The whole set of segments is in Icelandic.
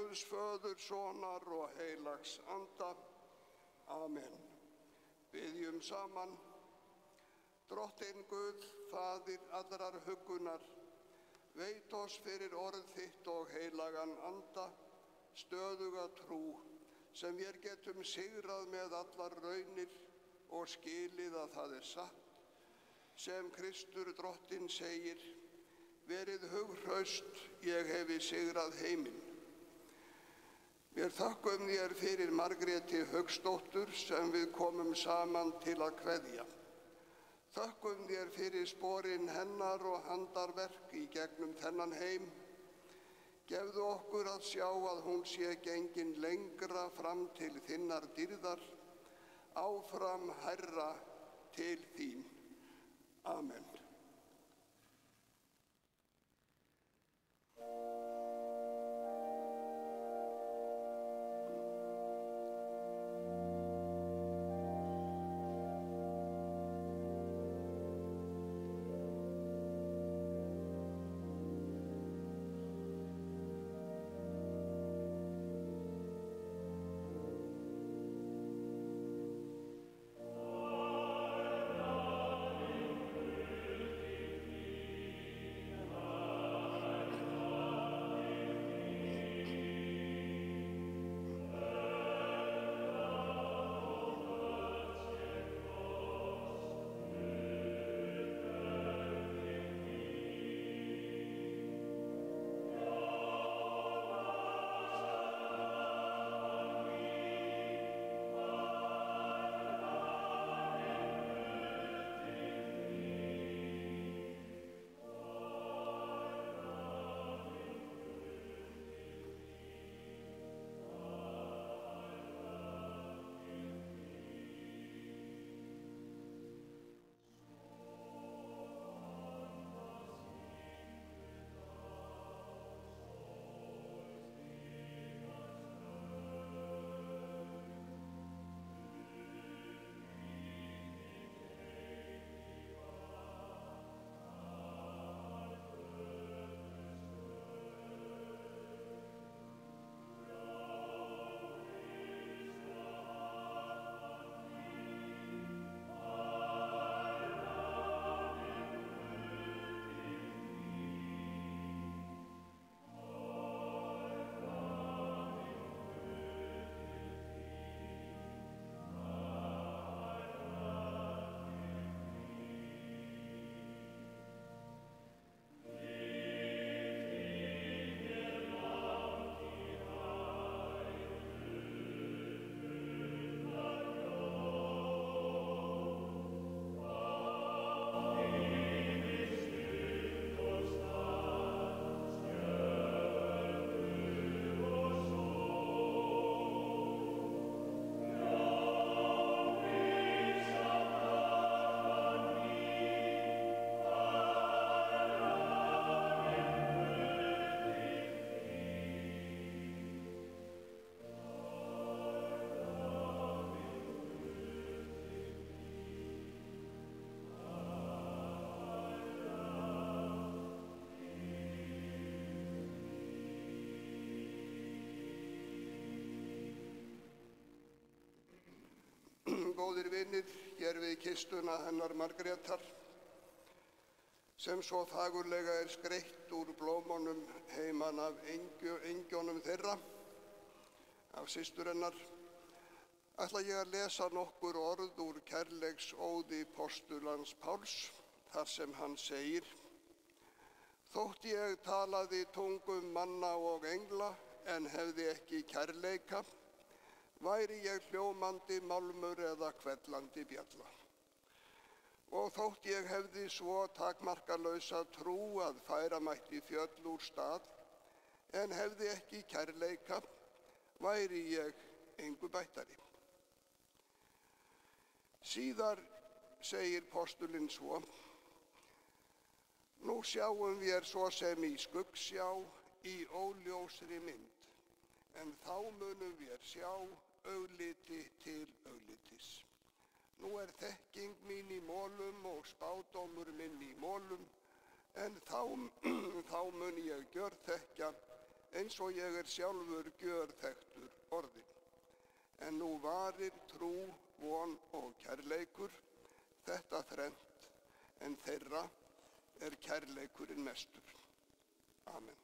Guðs Föður, Sonar og heilags anda. Amen. Biðjum saman. Drottinn Guð, Faðir allrar huggunar, veit oss fyrir orð þitt og heilagan anda, stöðuga trú, sem vér getum sigrað með allar raunir og skilið að það er satt, sem Kristur Drottinn segir, verið hughröst, ég hefi sigrað heiminn. Mér þakkum þér fyrir Margréti Hauksdóttur sem við komum saman til að kveðja. Þakkum þér fyrir sporin hennar og handarverk í gegnum þennan heim. Gefðu okkur að sjá að hún sé gengin lengra fram til þinnar dýrðar, áfram hærra til þín. Amen. vinir hér við kistuna hennar Margrétar, sem svo fagurlega er skreytt úr blómunum heiman af engjónum þeirra, af systur hennar, ætla ég að lesa nokkur orð úr kærleiksóði postulans Páls, þar sem hann segir: Þótt ég talaði tungum manna og engla, en hefði ekki kærleika, væri ég hljómandi málmur eða hvellandi bjalla. Og þótt ég hefði svo takmarkalausa trú að færa mætti fjöll úr stað, en hefði ekki kærleika, væri ég engu bættari. Síðar segir postulinn svo: Nú sjáum við svo sem í skuggsjá, í óljósri mynd, en þá munum við sjá augliti til auglitis. Nú er þekking mín í molum og spádómur minn í molum, en þá mun ég gjörþekkja, eins og ég er sjálfur gjörþekktur orðinn. En nú varir trú, von og kærleikur, þetta þrennt, en þeirra er kærleikurinn mestur. Amen.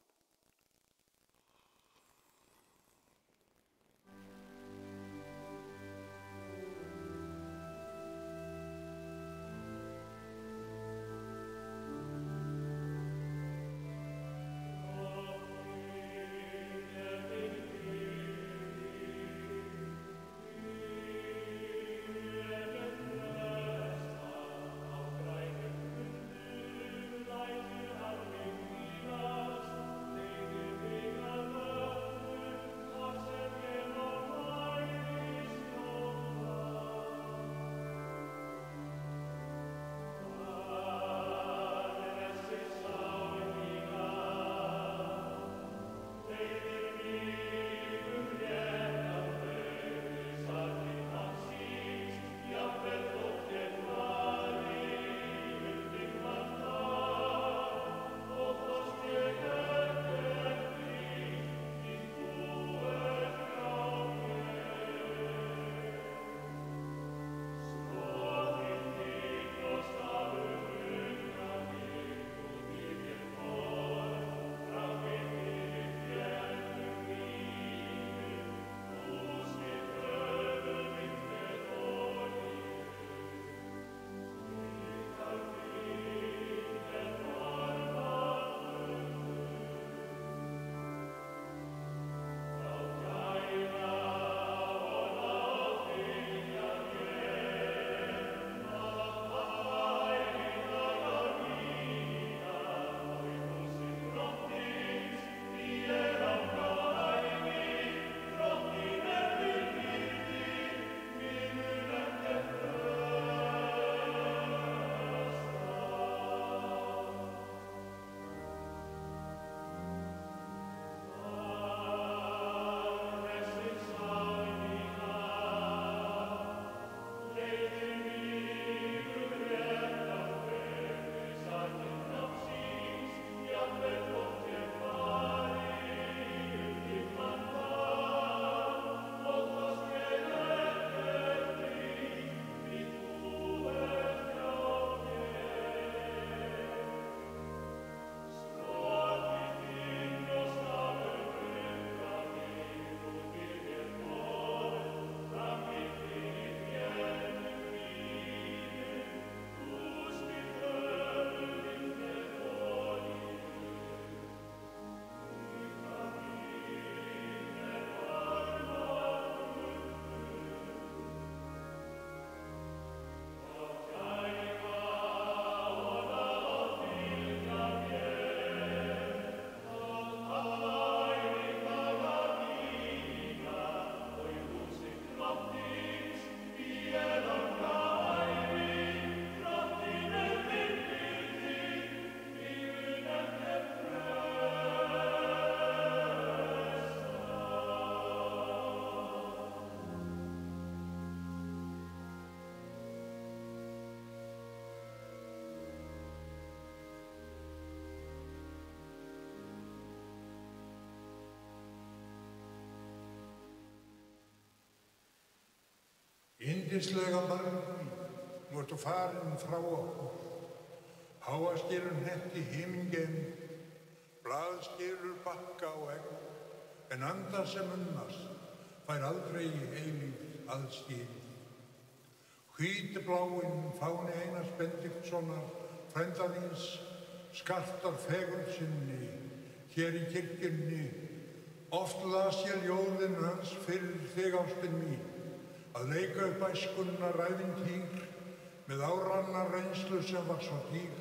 Yndislega barn mín, nú ertu farin frá okkur. Háaskilur hnetti himingeim, blaðskilur bakka og egg, en anda sem unnast fær aldrei eilífð aðskilið. Hvítbláinn fáni Einars Benediktssonar, frænda þíns, skartar fegurð sinni hér í kirkjunni. Oft las ég ljóðin hans fyrir þig, ástin mín, að leika upp æskunnar ævintýr með áranna reynslu sem var svo dýr.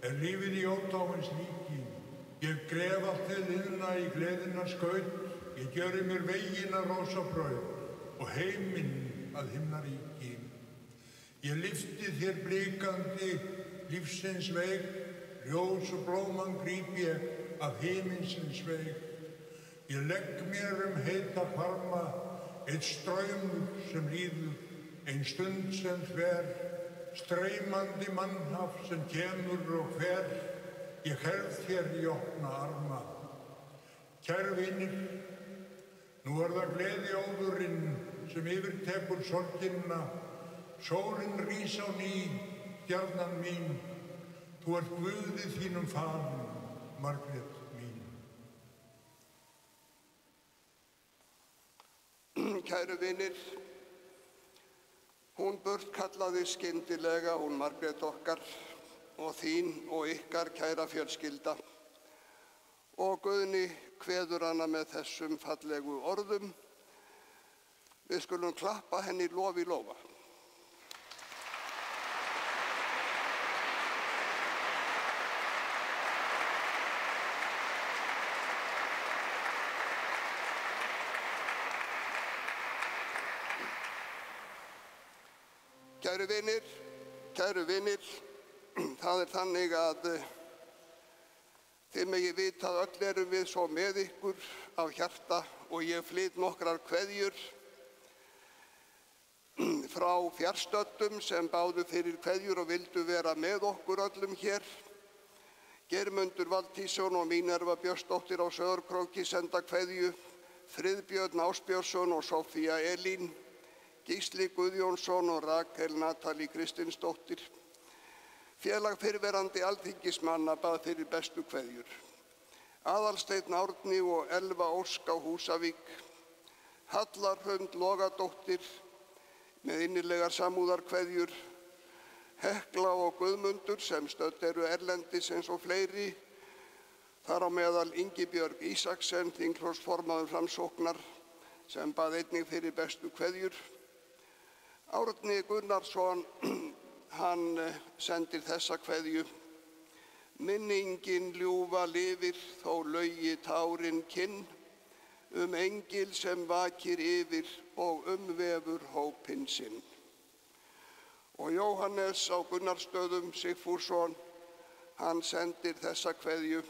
Er lífið í ódáins líki, ég gref allt til iðna í gleðinnar skaut, ég gjöri mér veginn að rósabraut og heiminn að himnaríki. Ég lyfti þér blikandi lífsins veg, ljós og blóman gríp ég af himinsins veg. Ég legg mér heita hvarma, eitt straumur sem líður, ein stund sem þver, streymandi mannhaf sem kemur og hver, ég herð þér í opna arma. Kæru vinir, nú það gleðióðurinn sem yfirtekur sorgina. Sólin rís á ný, stjarnan mín, þú ert Guði þínum falin, Margrét mín. Kæru vinir, hún burtkallaði skyndilega, hún Margrét okkar, og þín og ykkar kæra fjölskylda. Og Guðni kveður hana með þessum fallegu orðum. Við skulum klappa henni lof í lófa. Kæru vinir, það þannig að þið megið vita að öll erum við svo með ykkur af hjarta og ég flyt nokkrar kveðjur frá fjarstöddum sem báðu fyrir kveðjur og vildu vera með okkur öllum hér. Geirmundur Valtýsson og Mínerva Björnsdóttir á Sauðárkróki senda kveðju, Friðbjörn Ásbjörnsson og Sofía Elín, Gísli Guðjónsson og Rakel Natalí Kristinsdóttir. Félag fyrrverandi alþingismanna bað fyrir bestu kveðjur. Aðalsteinn Árni og Elva Ósk á Húsavík, Halla Hrund Logadóttir með innilegar samúðarkveðjur, Hekla og Guðmundur sem stödd eru erlendis eins og fleiri, þar á meðal Ingibjörg Ísaksen, þingflokksformaður Framsóknar, sem bað einnig fyrir bestu kveðjur. Árni Gunnarsson, hann sendir þessa kveðju. Minningin ljúfa lifir þó laugi tárin kinn, engil sem vakir yfir og umvefur hópinn sinn. Og Jóhannes á Gunnarsstöðum Sigfússon, hann sendir þessa kveðju.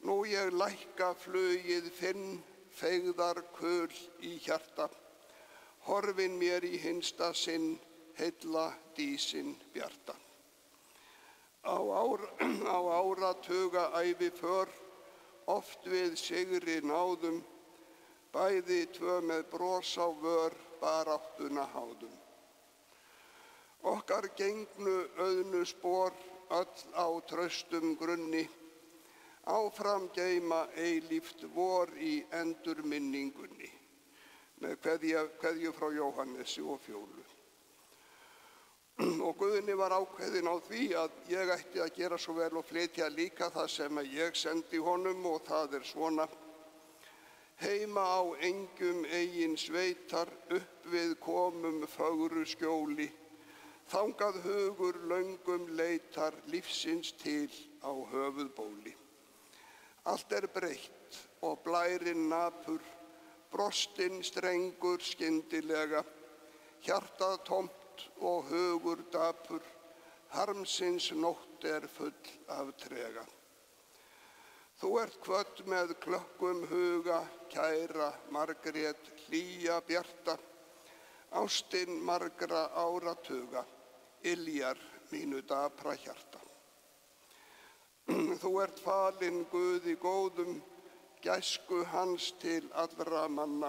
Nú ég lækka flugið þinn, feigðar kul í hjarta, horfin mér í hinsta sinn, heilla dísin bjarta. Á áratuga ævi för, oft við sigri náðum, bæði tvö með bros á vör, baráttuna háðum. Okkar gengnu auðnu spor, öll á traustum grunni, áfram geyma eilíft vor í endurminningunni. Með kveðju frá Jóhannesi og Fjólu. Og Guðni var ákveðinn á því að ég ætti að gera svo vel og flytja líka það sem ég sendi honum, og það svona. Heima á engjum eigin sveitar, upp við komum fögru skjóli, þangað hugur löngum leitar lífsins til á höfuðbóli. Allt breytt og blærinn napur, brostinn strengur skyndilega, hjartað tómt og hugur dapur, harmsins nótt full af trega. Þú ert kvödd með klökkum huga, kæra Margrét hlýja bjarta, ástin margra áratuga, yljar mínu dapra hjarta. Þú ert falin Guði góðum, gæsku hans til allra manna,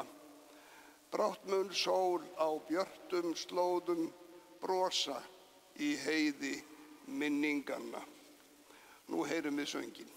Brátt mun sól á björtum slóðum brosa í heiði minninganna. Nú heyrum við sönginn.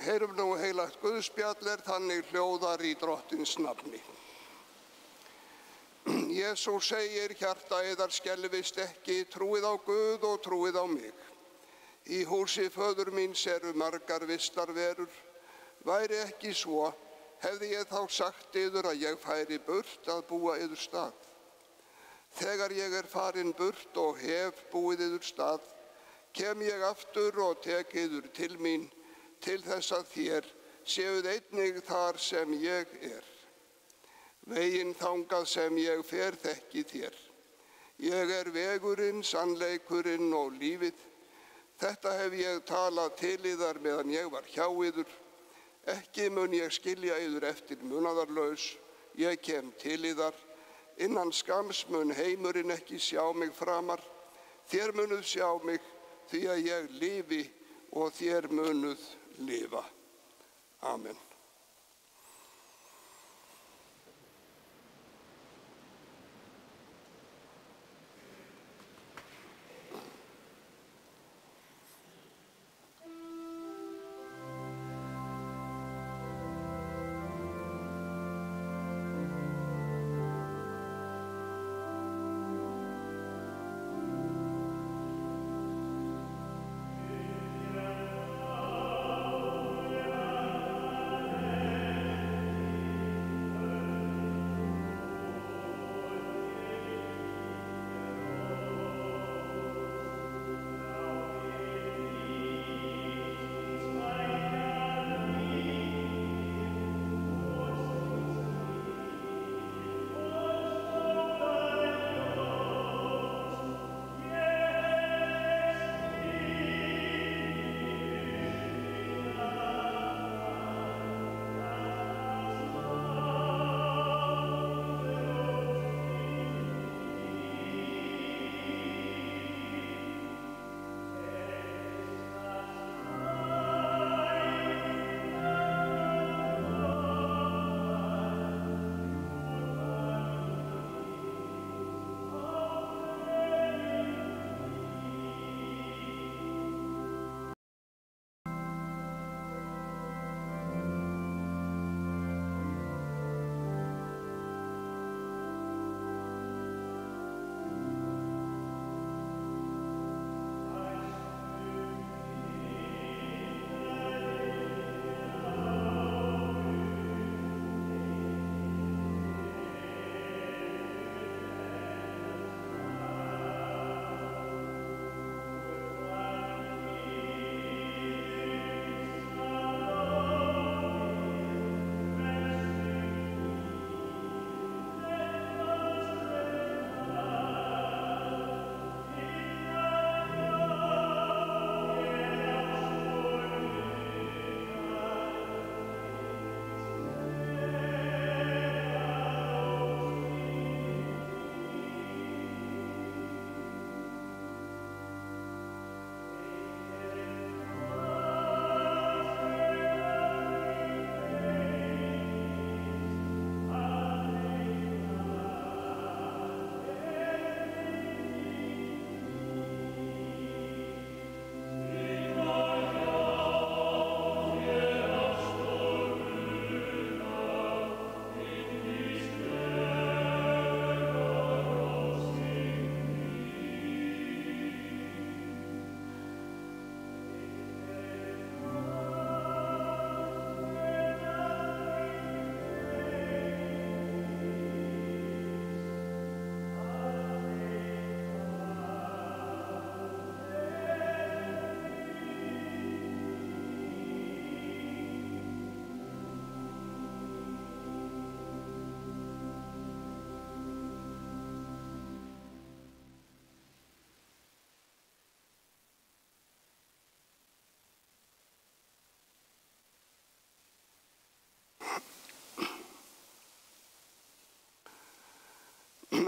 Heyrum nú heilagt Guðspjall þannig hljóðar í Drottins nafni. Jesús segir, hjarta yðar skelfist ekki, trúið á Guð og trúið á mig. Í húsi föður míns eru margar vistarverur. Væri ekki svo, hefði ég þá sagt yður að ég færi burt að búa yður stað. Þegar ég er farin burt og hef búið yður stað, kem ég aftur og tek yður til mín, til þess að þér séuð einnig þar sem ég er. Veginn þangað sem ég fer þekki þér. Ég er vegurinn, sannleikurinn og lífið. Þetta hef ég talað til yðar meðan ég var hjá yður. Ekki mun ég skilja yður eftir munaðarlaus. Ég kem til yðar. Innan skams mun heimurinn ekki sjá mig framar. Þér munuð sjá mig, því að ég lifi og þér munuð lifa. Amen.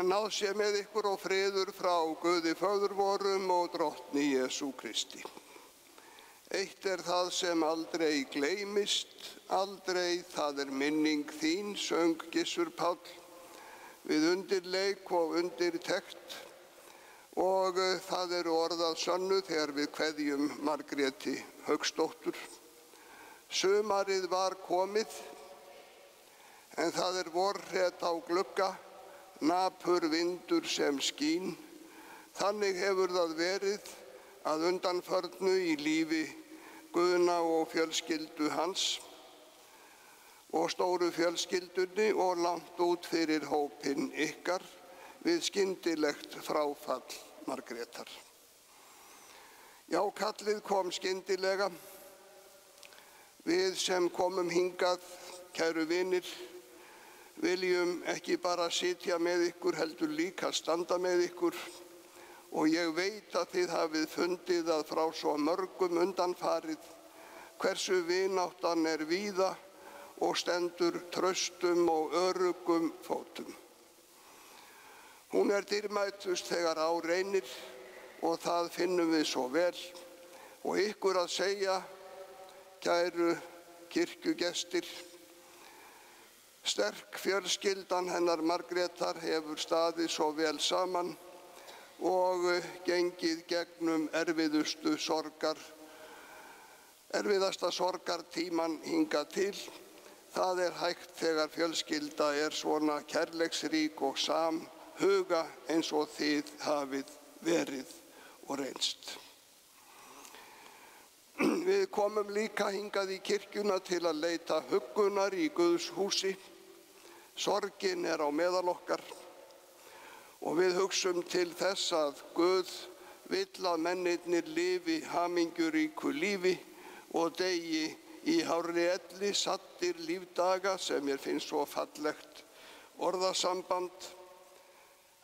Náð sé með ykkur og friður frá Guði föður vorum og drottni Jesú Kristi. Eitt er það sem aldrei gleymist, aldrei það er minning þín, söng Gissur Páll við undirleik og undirtekt, og það eru orðað sönnu þegar við kveðjum Margréti Hauksdóttur. Sumarið var komið, en það er vorhret á glugga, napur vindur sem skín. Þannig hefur það verið að undanförnu í lífi Guðna og fjölskyldu hans og stóru fjölskyldunni og langt út fyrir hópinn ykkar við skyndilegt fráfall Margrétar. Já, kallið kom skyndilega. Við sem komum hingað, kæru vinir, viljum ekki bara sitja með ykkur, heldur líka standa með ykkur, og ég veit að þið hafið fundið að frá svo mörgum undanfarið hversu vináttan er víða og stendur traustum og öruggum fótum. Hún er dýrmætust þegar á reynir og það finnum við svo vel, og ykkur að segja, kæru kirkjugestir, sterk fjölskyldan hennar Margrétar hefur staðið svo vel saman og gengið gegnum erfiðasta sorgartíman hingað til. Það er hægt þegar fjölskylda er svona kærleiksrík og samhuga eins og þið hafið verið og reynst. Við komum líka hingað í kirkjuna til að leita huggunar í Guðs húsi. Sorgin er á meðal okkar og við hugsum til þess að Guð vill að mennirnir lifi hamingjuríku lífi og deyi í hárri elli, saddir lífdaga, sem mér finnst svo fallegt orðasamband.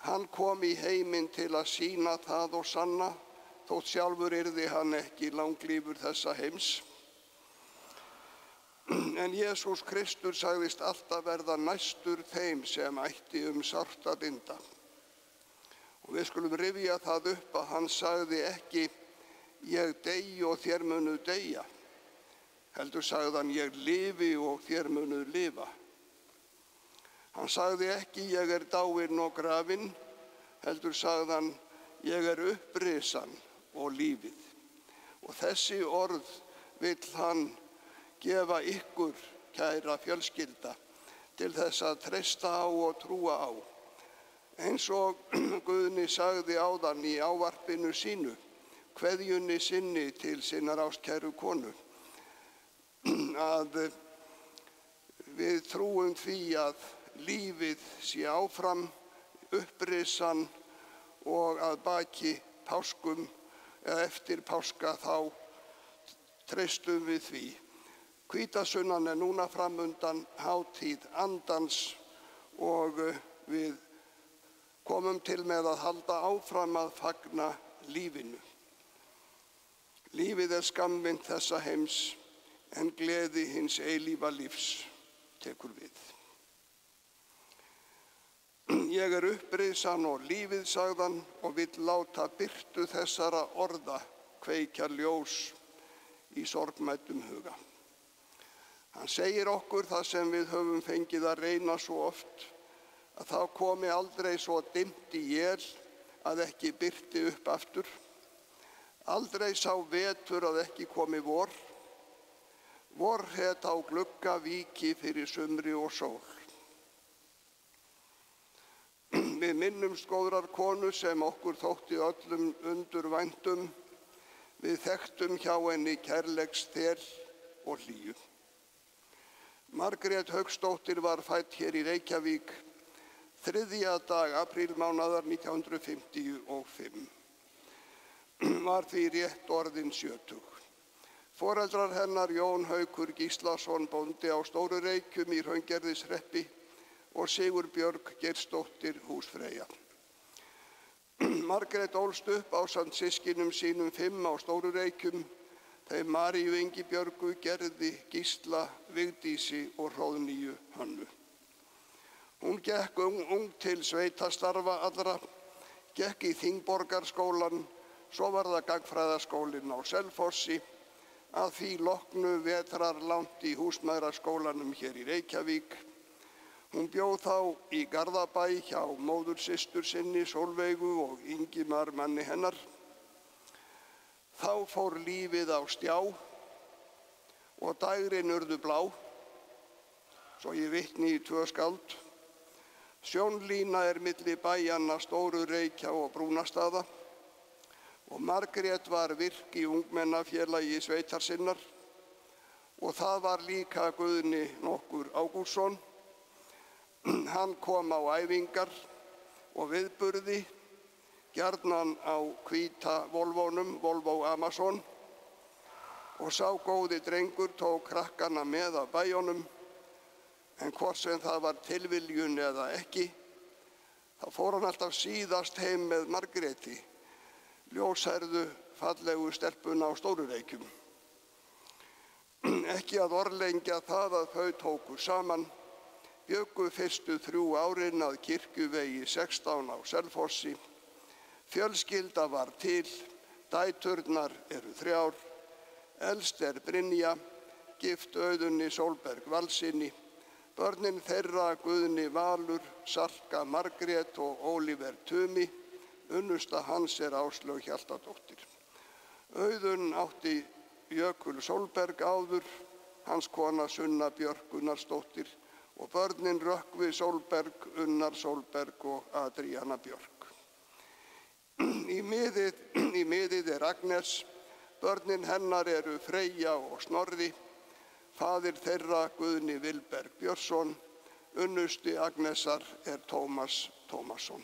Hann kom í heiminn til að sýna það og sanna, þótt sjálfur yrði hann ekki langlífur þessa heims. En Jesús Kristur sagðist alltaf verða næstur þeim sem ætti sárt að binda. Og við skulum rifja það upp að hann sagði ekki, ég dey og þér munuð deyja. Heldur sagði hann, ég lifi og þér munuð lifa. Hann sagði ekki, ég er dáinn og grafinn. Heldur sagði hann, ég er upprisan og lífið. Og þessi orð vill hann gefa ykkur, kæra fjölskylda, til þess að treysta á og trúa á. Eins og Guðni sagði áðan í ávarpinu sínu, kveðjunni sinni til sinnar ástkæru konu, að við trúum því að lífið sé áfram, upprisan, og að baki páskum eða eftir páska þá treystum við því. Hvítasunnan er núna framundan, hátíð andans, og við komum til með að halda áfram að fagna lífinu. Lífið er skammvinnt þessa heims, en gleði hins eilífa lífs tekur við. Ég er upprisan og lífið, sagðan, og vill láta birtu þessara orða kveikja ljós í sorgmæddum huga. Hann segir okkur það sem við höfum fengið að reyna svo oft, að þá komi aldrei svo dimmt í él að ekki birti upp aftur. Aldrei sá vetur að ekki komi vor. Vorhet á glugga víki fyrir sumri og sól. Við minnumst góðrar konu sem okkur þótti öllum undurvæntum. Við þekktum hjá henni kærleiksþel og hlýju. Margrét Hauksdóttir var fædd hér í Reykjavík 3. dag aprílmánaðar 1955. Var því rétt orðin 70. Foreldrar hennar Jón Haukur Gíslason bóndi á Stóru Reykjum í Hraungerðishreppi og Sigurbjörg Geirsdóttir húsfreyja. Margrét ólst upp ásamt systkinum sínum 5 á Stóru Reykjum, þeim Maríu Ingibjörgu, Gerði, Gísla, Vigdísi og Hróðnýju Hönnu. Hún gekk ung til sveitastarfa allra, gekk í Þingborgarskólann, svo var það gagnfræðaskólinn á Selfossi, að því loknu vetrarlangt í húsmæðraskólanum hér í Reykjavík. Hún bjó þá í Garðabæ hjá móðursystur sinni Sólveigu og Ingimar manni hennar. Þá fór lífið á stjá og dægrin urðu blá, svo ég vitni í 2 skáld. Sjónlína milli bæjanna Stóru Reykja og Brúnastaða og Margrét var virk í ungmennafélagi sveitar sinnar og það var líka Guðni nokkur Ágústsson. Hann kom á æfingar og viðburði, gjarnan á hvíta Volvónum, Volvo Amazon, og sá góði drengur tók krakkana með af bæjunum, en hvort sem það var tilviljun eða ekki, þá fór hann alltaf síðast heim með Margréti, ljóshærðu fallegu stelpuna á Stóru Reykjum. Ekki að orðlengja það að þau tóku saman, bjuggu fyrstu 3 árin að Kirkjuvegi 16 á Selfossi. Fjölskylda var til, dæturnar eru 3, elst Brynja, gift Auðunni Sólberg Valssyni, börnin þeirra Guðni Valur, Salka Margrét og Óliver Tumi, unnusta hans Áslaug Hjaltadóttir. Auðunn átti Jökul Sólberg áður, hans kona Sunna Björk Gunnarsdóttir og börnin Rökkvi Sólberg, Unnar Sólberg og Adríana Björk. Í miðið Agnes, börnin hennar eru Freyja og Snorri, faðir þeirra Guðni Vilberg Björnsson, unnusti Agnesar Tómas Tómasson.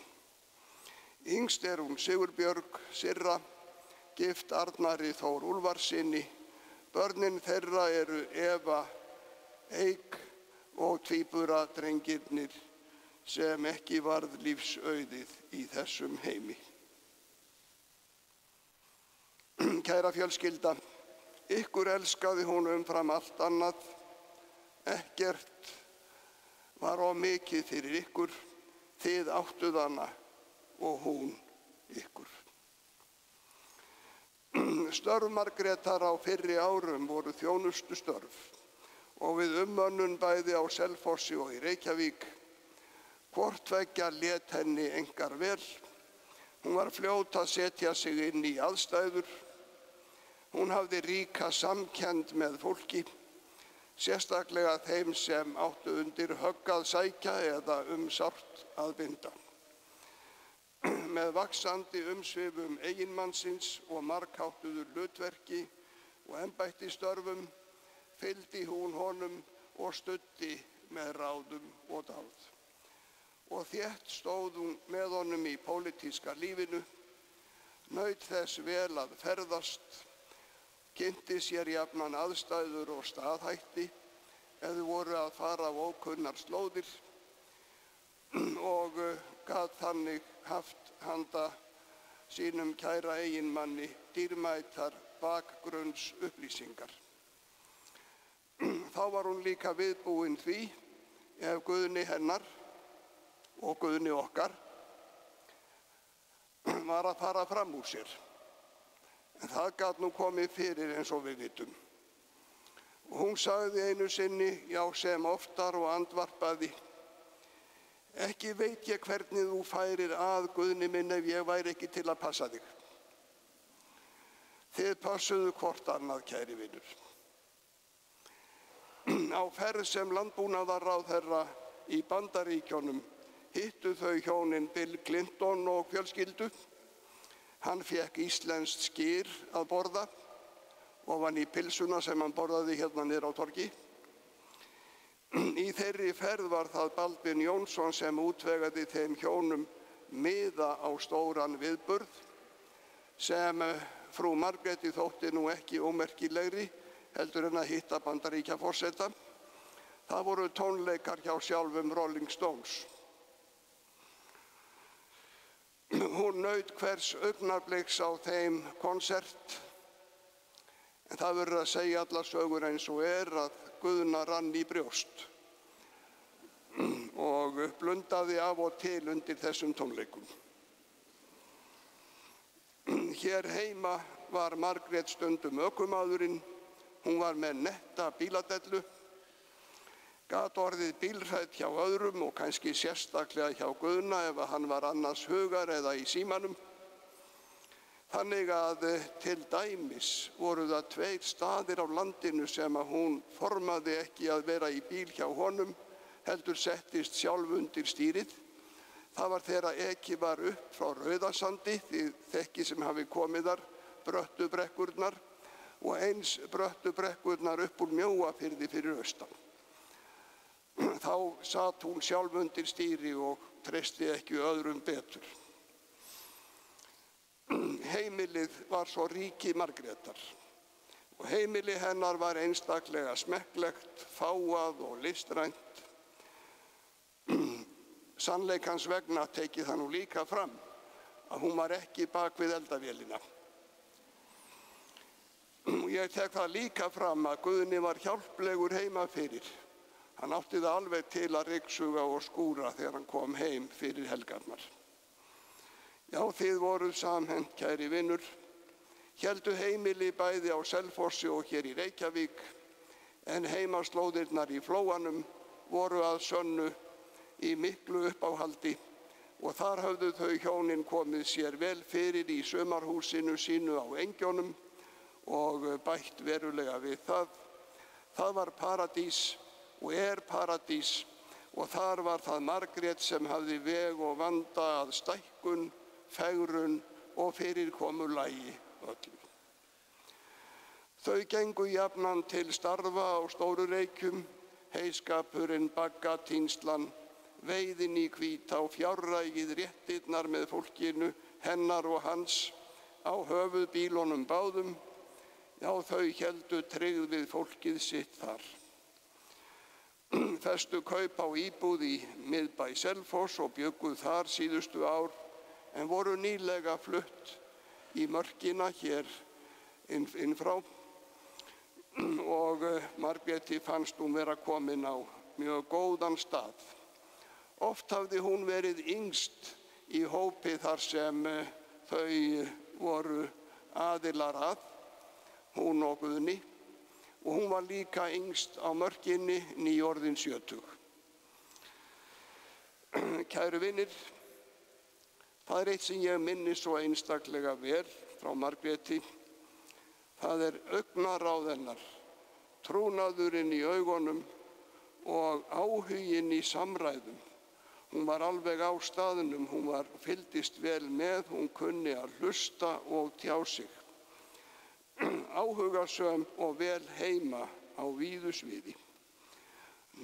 Yngst hún Sigurbjörg Sirra, gift Arnari Þór Úlfarssyni, börnin þeirra eru Eva, Eik og tvíburadrengirnir sem ekki varð lífsauðið í þessum heimi. Kæra fjölskylda, ykkur elskaði hún umfram allt annað, ekkert var of mikið fyrir ykkur, þið áttuð hana og hún ykkur. Störf Margrétar á fyrri árum voru þjónustustörf og við umönnun bæði á Selfossi og í Reykjavík. Hvort tveggja lét henni einkar vel. Hún var fljót að setja sig inn í aðstæður. Hún hafði ríka samkennd með fólki, sérstaklega þeim sem áttu undir högg að sækja eða sárt að binda. Með vaxandi umsvifum eiginmannsins og margháttuðu hlutverki og embættisstörfum fylgdi hún honum og studdi með ráðum og dáð. Og þétt stóð hún með honum í pólitíska lífinu, naut þess vel að ferðast, kynnti sér jafnan aðstæður og staðhætti eða voru að fara á ókunnar slóðir og gat þannig haft handa sínum kæra eiginmanni dýrmætar bakgrunnsupplýsingar. Þá var hún líka viðbúin því ef Guðni hennar og Guðni okkar var að fara fram úr sér. En það gat nú komið fyrir eins og við vitum. Og hún sagði einu sinni, já sem oftar og andvarpaði, ekki veit ég hvernig þú færir að Guðni minn ef ég væri ekki til að passa þig. Þið passuðu hvort annað, kæri vinur. Á ferð sem landbúnaðarráðherra í Bandaríkjunum hittu þau hjónin Bill Clinton og fjölskyldu. Hann fékk íslenskt skyr að borða ofan í pilsuna sem hann borðaði hérna niður á torgi. Í þeirri ferð var það Baldvin Jónsson sem útvegaði þeim hjónum miða á stóran viðburð sem frú Margréti þótti nú ekki ómerkilegri heldur en að hitta Bandaríkjaforseta. Það voru tónleikar hjá sjálfum Rolling Stones. Hún naut hvers augnabliks á þeim konsert, en það verður að segja allar sögur eins og að Guðna rann í brjóst. og blundaði af og til undir þessum tónleikum. Hér heima var Margrét stundum ökumaðurinn. Hún var með netta bíladellu, gat orðið bílhrædd hjá öðrum og kannski sérstaklega hjá Guðna ef hann var annars hugar eða í símanum. Þannig að til dæmis voru það 2 staðir á landinu sem að hún formaði ekki að vera í bíl hjá honum, heldur settist sjálf undir stýrið. Það var þegar ekið var upp frá Rauðasandi, þið þekkið sem hafi komið þar, bröttu brekkurnar, og eins bröttu brekkurnar upp úr Mjóafirði fyrir austan. Þá sat hún sjálf undir stýri og treysti ekki öðrum betur. Heimilið var svo ríki Margrétar og heimili hennar var einstaklega smekklegt, fágað og listrænt. Sannleikans vegna tekið það nú líka fram að hún var ekki bak við eldavélina. Ég tek það líka fram að Guðni var hjálplegur heima fyrir. Hann átti það alveg til að ryksuga og skúra þegar hann kom heim fyrir helgarnar. Já, þið voruð samhent, kæri vinur, héldu heimili bæði á Selfossi og hér í Reykjavík, en heimaslóðirnar í Flóanum voru að sönnu í miklu uppáhaldi og þar höfðu þau hjónin komið sér vel fyrir í sumarhúsinu sínu á Engjónum og bætt verulega við það. Það var paradís og paradís og þar var það Margrét sem hafði veg og vanda að stækkun, fegrun og fyrirkomulagi öllu. Þau gengu jafnan til starfa á Stóru Reykjum, heyskapurinn, baggatínslan, veiðin í Hvítá, fjárrægið, réttirnar með fólkinu, hennar og hans, á höfuðbílunum báðum. Já, þau héldu tryggð við fólkið sitt þar. Festu kaup á íbúð í miðbæ Selfoss og bjugguð þar síðustu ár, en voru nýlega flutt í Mörkina hér inn frá og Margréti fannst hún vera komin á mjög góðan stað. Oft hafði hún verið yngst í hópi þar sem þau voru aðilar að, hún og Guðni, og hún var líka yngst á Mörkinni, nýorðin 70. Kæru vinir, það eitt sem ég minni svo einstaklega vel frá Margréti. Það augnaráð hennar, trúnaðurinn í augunum og áhuginn í samræðum. Hún var alveg á staðnum, hún fylgdist vel með, hún kunni að hlusta og tjá sig. Áhugasöm og vel heima á víðu sviði.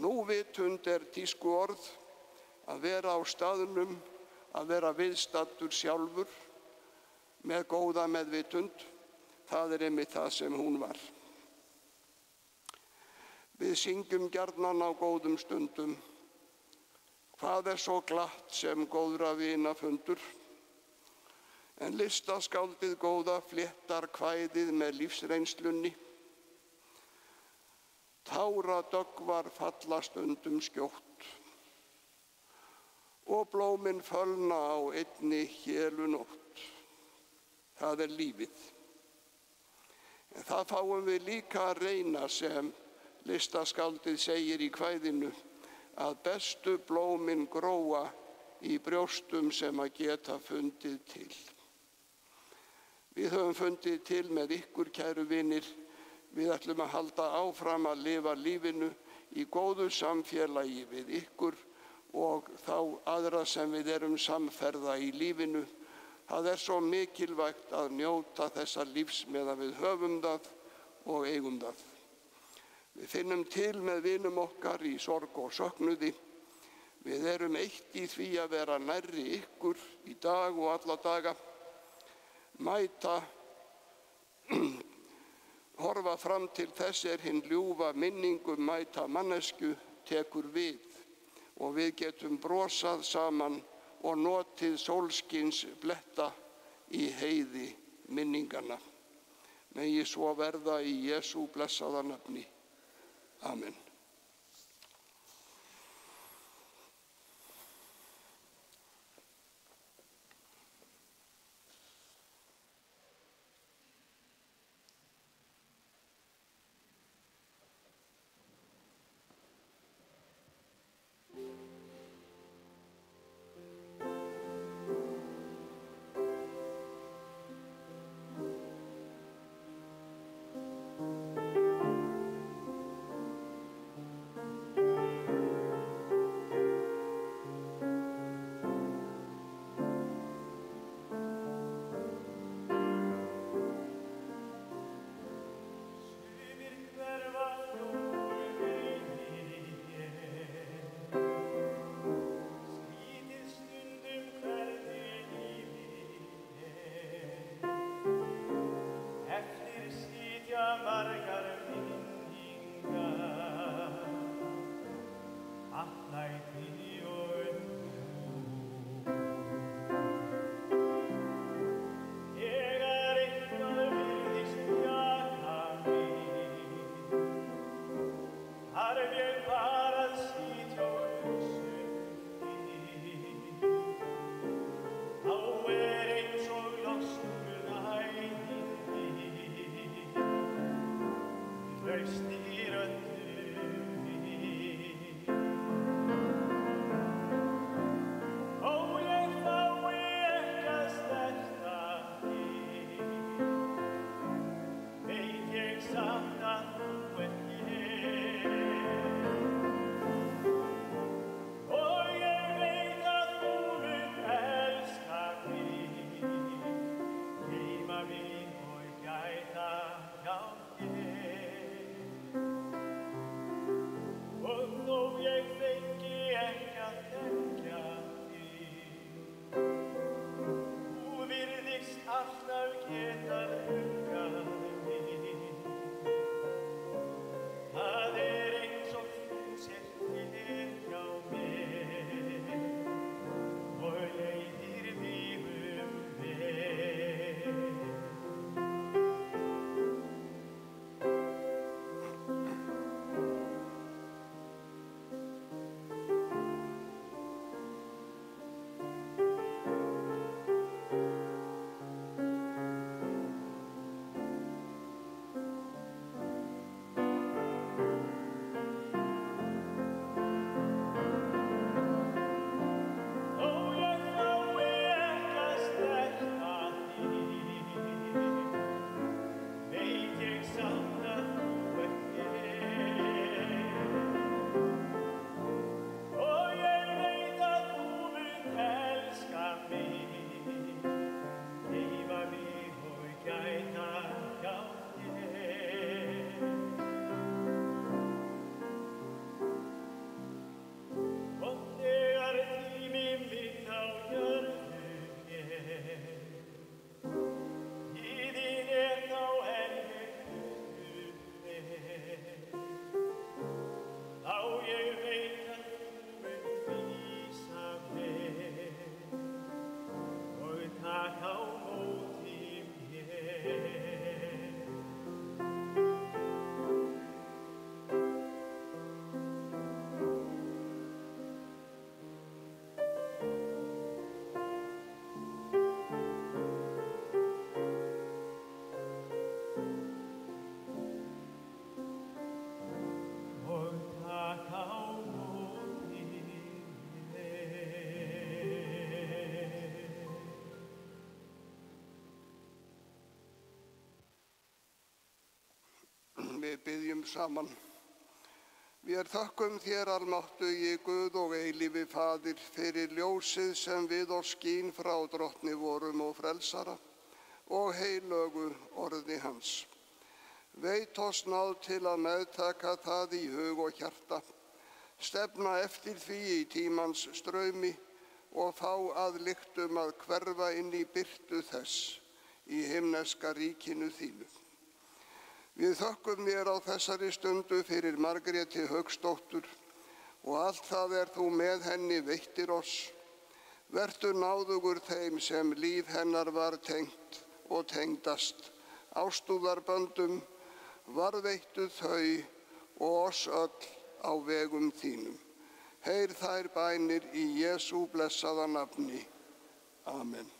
Núvitund tísku orð, að vera á staðnum, að vera viðstaddur sjálfur með góða meðvitund, það einmitt það sem hún var. Við syngjum gjarnan á góðum stundum, hvað svo glatt sem góðra vina fundur, en listaskáldið góða fléttar kvæðið með lífsreynslunni. Táradöggvar falla stundum skjótt og blómin fölna á einni hélunótt. Það lífið. En það fáum við líka að reyna sem listaskáldið segir í kvæðinu, að bestu blómin gróa í brjóstum sem að geta fundið til. Við höfum fundið til með ykkur, kæru vinir. Við ætlum að halda áfram að lifa lífinu í góðu samfélagi við ykkur og þá aðra sem við erum samferða í lífinu. Það svo mikilvægt að njóta þessa lífs meðan við höfum það og eigum það. Við finnum til með vinum okkar í sorg og söknuði. Við erum eitt í því að vera nærri ykkur í dag og alla daga. Mæta, horfa fram til þess hinn ljúfa minningum mæta mannesku tekur við og við getum brosað saman og notið sólskins bletta í heiði minninganna. Megi svo verða í Jesú blessaða nafni. Amen. Við biðjum saman. Við þökkum þér, almáttugi Guð og eilífi Faðir, fyrir ljósið sem við oss skín frá drottni vorum og frelsara og heilögu orði hans. Veit oss náð til að meðtaka það í hug og hjarta, stefna eftir því í tímans straumi og fá að lyktum að hverfa inn í birtu þess í himneska ríkinu þínu. Við þökkum þér á þessari stundu fyrir Margréti Hauksdóttur og allt það þú með henni veittir oss. Vertu náðugur þeim sem líf hennar var tengt og tengdast ástúðarböndum, varðveittu þau og oss öll á vegum þínum. Heyr þær bænir í Jesú blessaða nafni. Amen.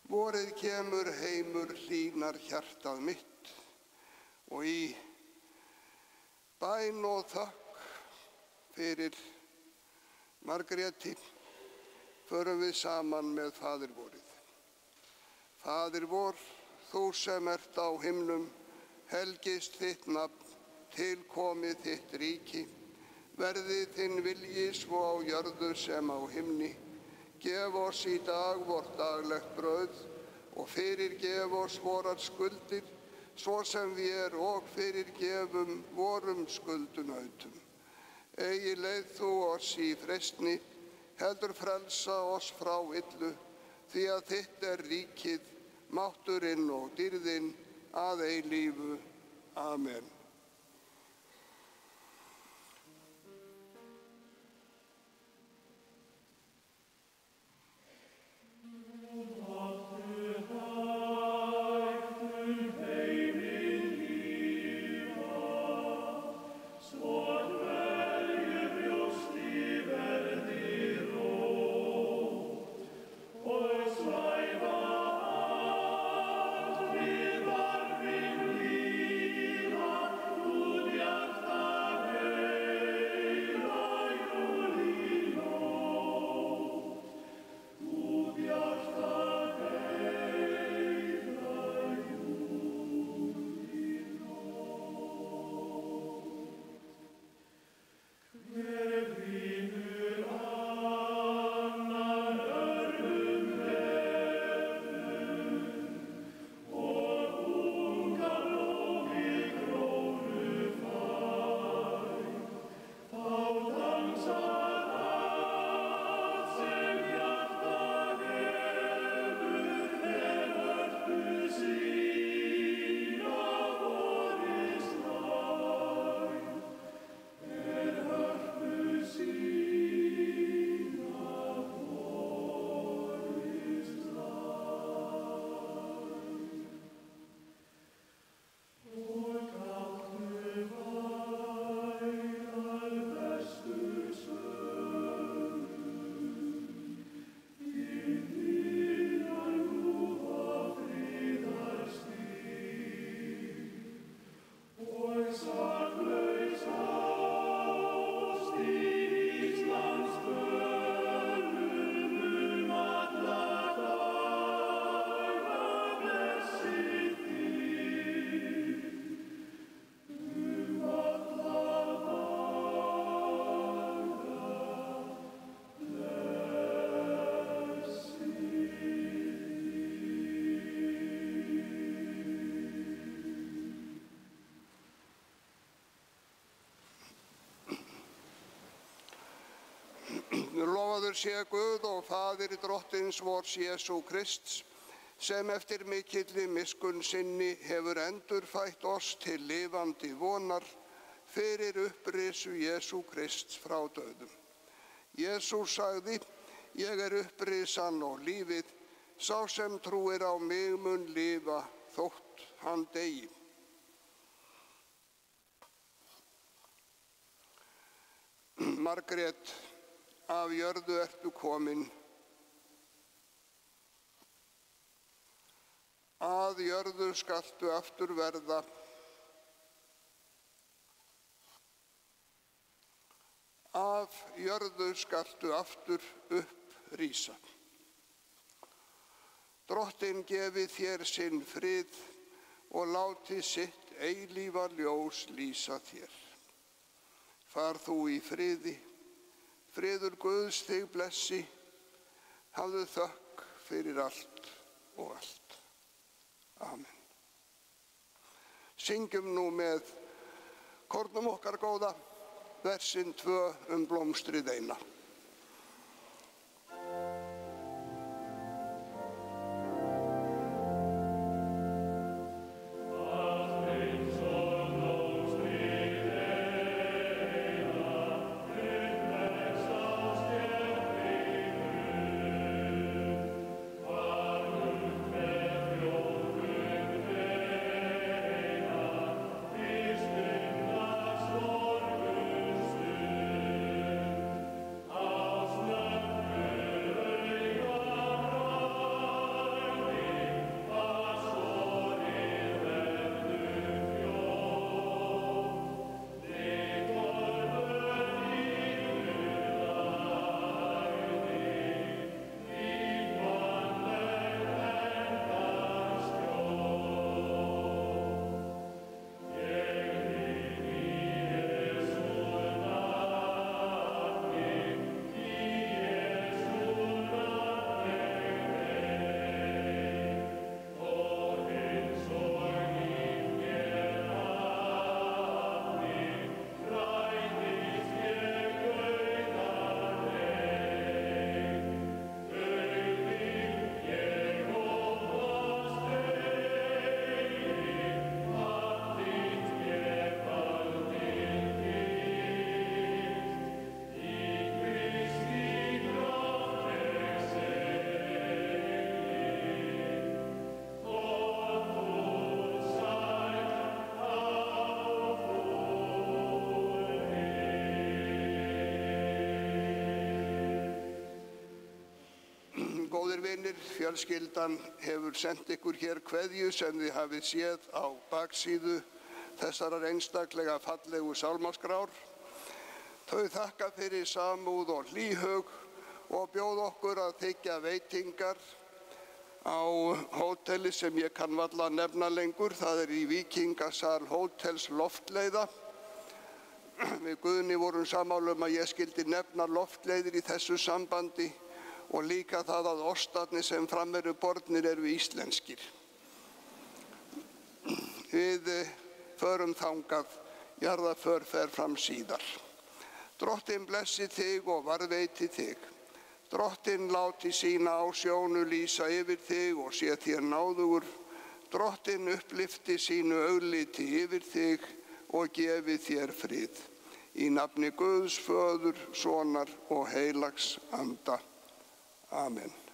Vorið kemur heimur hlýnar hjartað mitt og í bæn og þökk fyrir Margréti förum við saman með Faðir vorið. Faðir vor, þú sem ert á himnum, helgist þitt nafn, tilkomið þitt ríki, verði þinn vilji svo á jörðu sem á himni. Gef oss í dag vort daglegt brauð og fyrirgef oss vorar skuldir, svo sem við og fyrirgefum vorum skuldunautum. Eigi leið þú oss í freistni, heldur frelsa oss frá illu, því að þitt ríkið, mátturinn og dýrðin að eilífu. Amen. Lofaður sé Guð og Faðir drottins vors Jesú Krists, sem eftir mikilli miskunn sinni hefur endurfætt oss til lifandi vonar fyrir upprisu Jesú Krists frá dauðum. Jesús sagði, ég upprisan og lífið, sá sem trúir á mig mun lifa þótt hann deyi. Margrét, af jörðu ertu komin, að jörðu skaltu aftur verða, af jörðu skaltu aftur upprísa. Drottinn gefi þér sinn frið og láti sitt eilífa ljós lýsa þér. Far þú í friði, friður Guðs þig blessi, hafðu þökk fyrir allt og allt. Amen. Syngjum nú með kórnum okkar góða, versin 2 blómstrið eina. Góðir vinir, fjölskyldan hefur sendt ykkur hér kveðju sem þið hafið séð á baksíðu þessarar einstaklega fallegu sálmaskrár. Þau þakka fyrir samúð og hlýhug og bjóð okkur að þiggja veitingar á hóteli sem ég kann varla nefna lengur. Það í Víkingasal Hótels Loftleiða. Við Guðni vorum sammála að ég skildi nefna loftleiðir í þessu sambandi og líka það að ostarnir sem fram eru bornir eru íslenskir. Við förum þangað, jarðarför fer fram síðar. Drottinn blessi þig og varðveiti þig. Drottinn láti sína ásjónu lýsa yfir þig og sé þér náðugur. Drottinn upplifti sínu augliti yfir þig og gefi þér frið. Í nafni Guðs, Föður, Sonar og heilags anda. Amen.